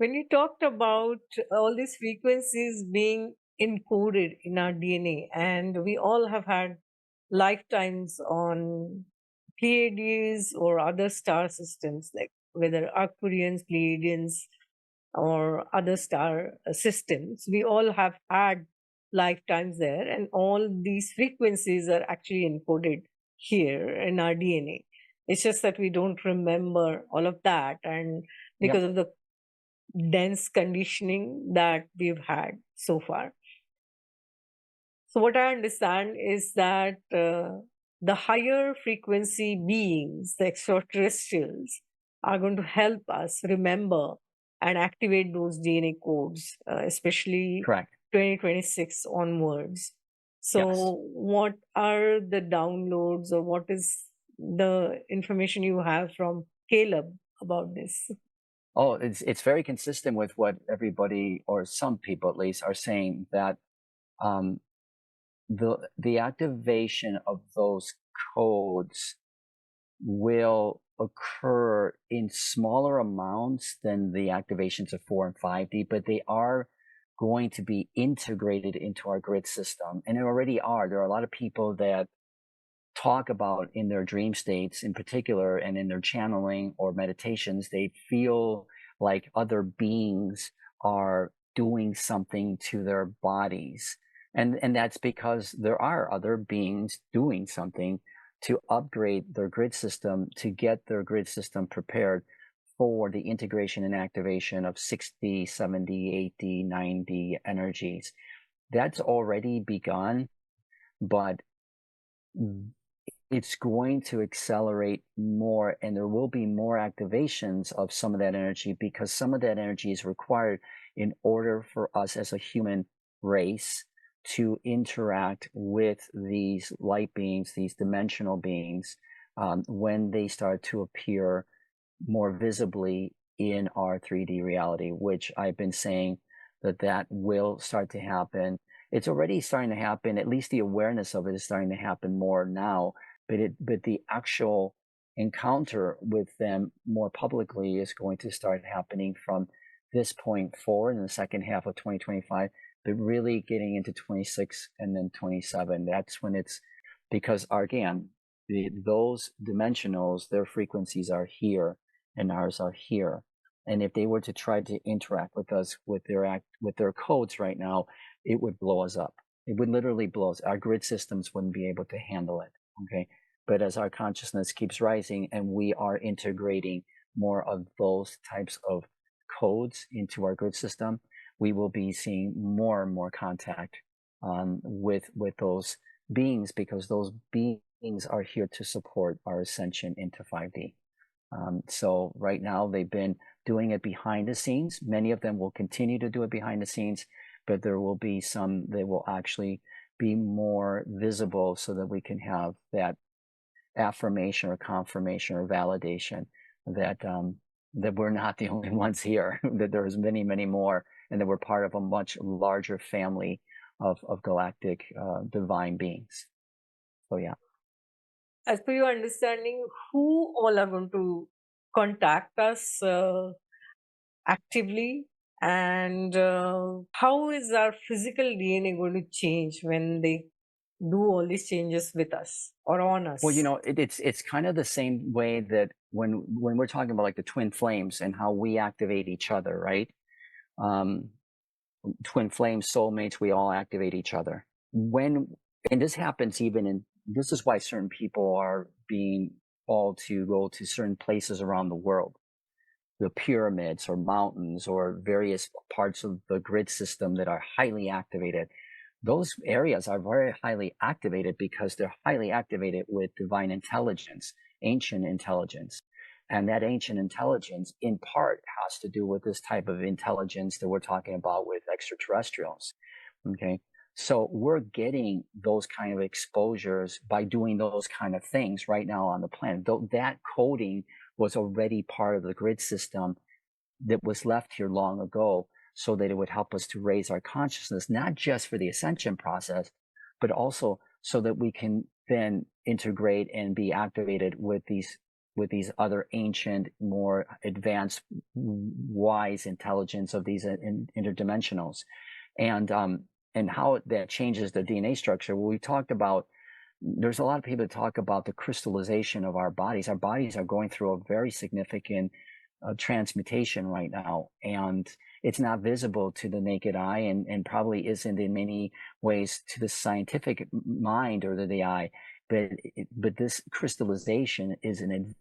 When you talked about all these frequencies being encoded in our DNA, and we all have had lifetimes on Pleiades or other star systems, like whether Arcturians, Pleiadians, or other star systems, we all have had lifetimes there, and all these frequencies are actually encoded here in our DNA. It's just that we don't remember all of that, and Yep. because of the dense conditioning that we've had so far. So, what I understand is that the higher frequency beings, the extraterrestrials, are going to help us remember and activate those DNA codes, especially Correct. 2026 onwards. Yes. So, what are the downloads, or what is the information you have from Caleb about this? Oh, it's very consistent with what everybody, or some people at least, are saying, that um, the activation of those codes will occur in smaller amounts than the activations of 4 and 5D, but they are going to be integrated into our grid system, and they already are. There are a lot of people that talk about in their dream states in particular, and in their channeling or meditations, they feel like other beings are doing something to their bodies. And that's because there are other beings doing something to upgrade their grid system, to get their grid system prepared for the integration and activation of 60, 70, 80, 90 energies. That's already begun, but it's going to accelerate more, and there will be more activations of some of that energy, because some of that energy is required in order for us as a human race to interact with these light beings, these dimensional beings, when they start to appear more visibly in our 3D reality, which I've been saying that will start to happen. It's already starting to happen. At least the awareness of it is starting to happen more now, but the actual encounter with them more publicly is going to start happening from this point forward in the second half of 2025, but really getting into 26 and then 27. That's when it's, because again, those dimensionals, their frequencies are here and ours are here. And if they were to try to interact with us with their codes right now, it would blow us up. It would literally blow us. Our grid systems wouldn't be able to handle it. Okay. But as our consciousness keeps rising and we are integrating more of those types of codes into our grid system, we will be seeing more and more contact with those beings, because those beings are here to support our ascension into 5D. So right now they've been doing it behind the scenes. Many of them will continue to do it behind the scenes, but there will be some that will actually be more visible, so that we can have that affirmation or confirmation or validation that that we're not the only ones here, that there's many, many more, and that we're part of a much larger family of galactic divine beings. So yeah. As per your understanding, who all are going to contact us actively, and how is our physical DNA going to change when they do all these changes with us or on Well, us? it's kind of the same way that when we're talking about like the twin flames and how we activate each other, right? Um, Twin flames, soulmates, we all activate each other. And this happens even this is why certain people are being called to go to certain places around the world, the pyramids or mountains or various parts of the grid system that are highly activated. Those areas are very highly activated because they're highly activated with divine intelligence, ancient intelligence. And that ancient intelligence, in part, has to do with this type of intelligence that we're talking about with extraterrestrials. Okay. So we're getting those kind of exposures by doing those kind of things right now on the planet. Though that coding was already part of the grid system that was left here long ago, so that it would help us to raise our consciousness, not just for the ascension process, but also so that we can then integrate and be activated with these with these other ancient, more advanced, wise intelligence of these interdimensionals, and how that changes the DNA structure. Well, we talked about, there's a lot of people that talk about the crystallization of our bodies. Our bodies are going through a very significant transmutation right now, and it's not visible to the naked eye, and probably isn't in many ways to the scientific mind or the eye. But this crystallization is an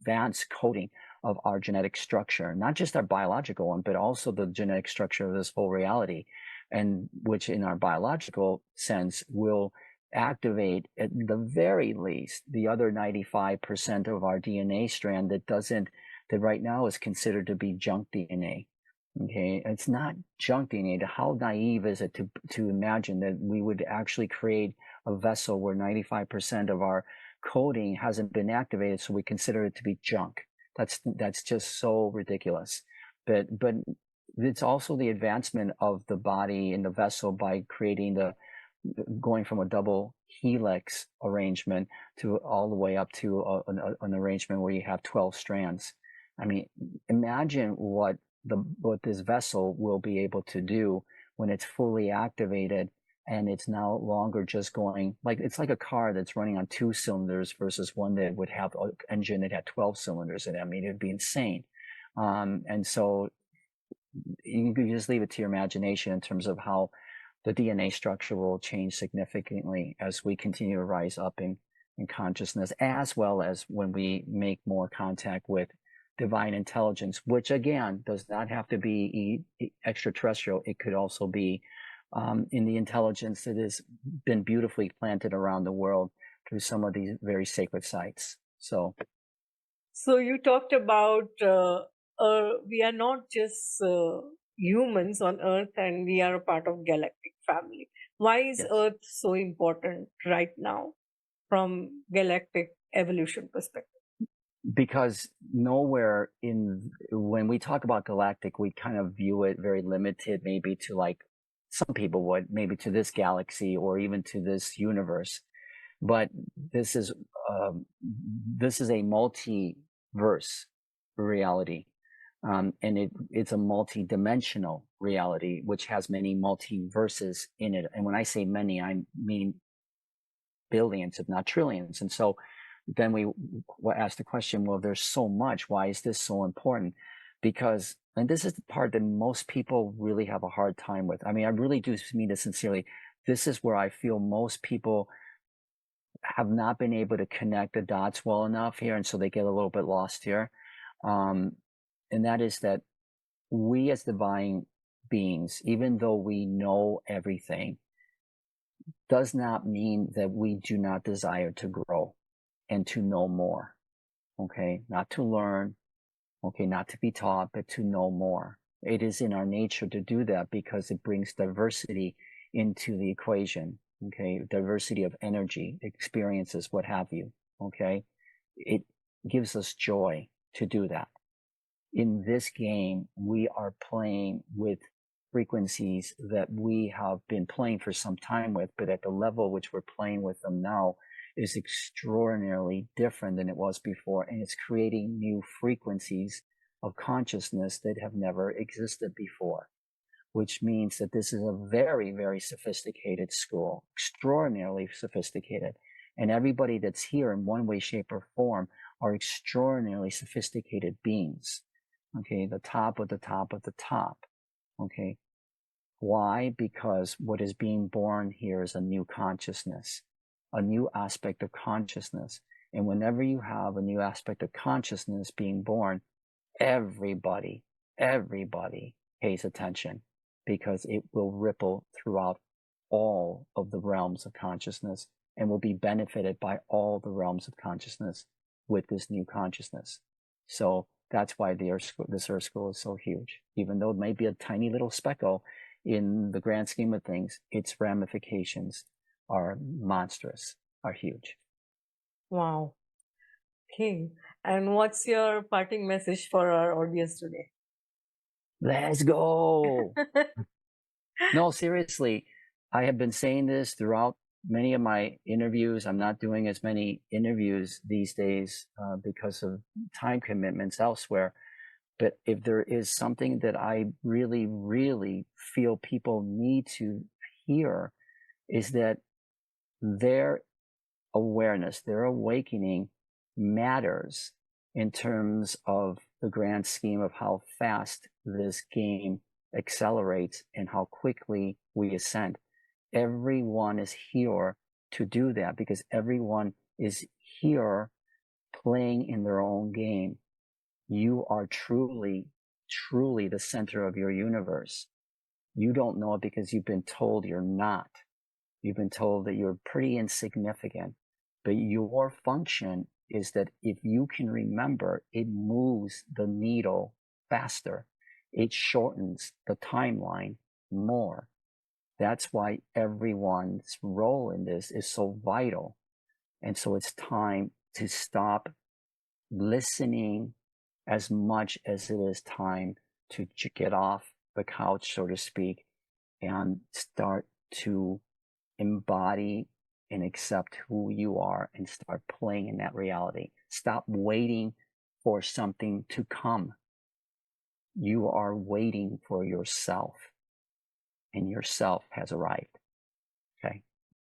advanced coding of our genetic structure, not just our biological one, but also the genetic structure of this whole reality, and which in our biological sense will activate at the very least the other 95% of our DNA strand that right now is considered to be junk DNA. Okay, it's not junk DNA. How naive is it to imagine that we would actually create a vessel where 95% of our coding hasn't been activated, so we consider it to be junk? That's just so ridiculous. But it's also the advancement of the body and the vessel by going from a double helix arrangement to all the way up to an arrangement where you have 12 strands. I mean, imagine what this vessel will be able to do when it's fully activated, and it's no longer just going it's like a car that's running on 2 cylinders versus one that would have an engine that had 12 cylinders in it. I mean, it'd be insane. And so you can just leave it to your imagination in terms of how the DNA structure will change significantly as we continue to rise up in consciousness, as well as when we make more contact with divine intelligence, which again does not have to be extraterrestrial. It could also be in the intelligence that has been beautifully planted around the world through some of these very sacred sites. So you talked about we are not just humans on Earth, and we are a part of galactic family. Why is yes. Earth so important right now from galactic evolution perspective? Because nowhere when we talk about galactic, we kind of view it very limited, maybe to some people would, maybe to this galaxy or even to this universe. But this is a multiverse reality. And it's a multidimensional reality, which has many multiverses in it. And when I say many, I mean billions, if not trillions. And so then we ask the question, well, there's so much. Why is this so important? Because, and this is the part that most people really have a hard time with. I mean, I really do mean this sincerely. This is where I feel most people have not been able to connect the dots well enough here. And so they get a little bit lost here. And that is that we as divine beings, even though we know everything, does not mean that we do not desire to grow and to know more. Okay, not to learn, okay, not to be taught, but to know more. It is in our nature to do that because it brings diversity into the equation. Okay, diversity of energy, experiences, what have you. Okay, it gives us joy to do that. In this game, we are playing with frequencies that we have been playing for some time with, but at the level which we're playing with them now is extraordinarily different than it was before. And it's creating new frequencies of consciousness that have never existed before, which means that this is a very, very sophisticated school, extraordinarily sophisticated. And everybody that's here in one way, shape, or form are extraordinarily sophisticated beings. Okay, the top of the top of the top. Okay, why? Because what is being born here is a new consciousness, a new aspect of consciousness. And whenever you have a new aspect of consciousness being born, everybody pays attention, because it will ripple throughout all of the realms of consciousness and will be benefited by all the realms of consciousness with this new consciousness. So that's why this Earth School is so huge. Even though it may be a tiny little speckle in the grand scheme of things, its ramifications are monstrous, are huge. Wow. Okay. And what's your parting message for our audience today? Let's go. No, seriously, I have been saying this throughout many of my interviews, I'm not doing as many interviews these days because of time commitments elsewhere. But if there is something that I really, really feel people need to hear, is that their awareness, their awakening matters in terms of the grand scheme of how fast this game accelerates and how quickly we ascend. Everyone is here to do that because everyone is here playing in their own game. You are truly, truly the center of your universe. You don't know it because you've been told you're not. You've been told that you're pretty insignificant. But your function is that if you can remember, it moves the needle faster. It shortens the timeline more. That's why everyone's role in this is so vital. And so it's time to stop listening as much as it is time to get off the couch, so to speak, and start to embody and accept who you are and start playing in that reality. Stop waiting for something to come. You are waiting for yourself, and yourself has arrived.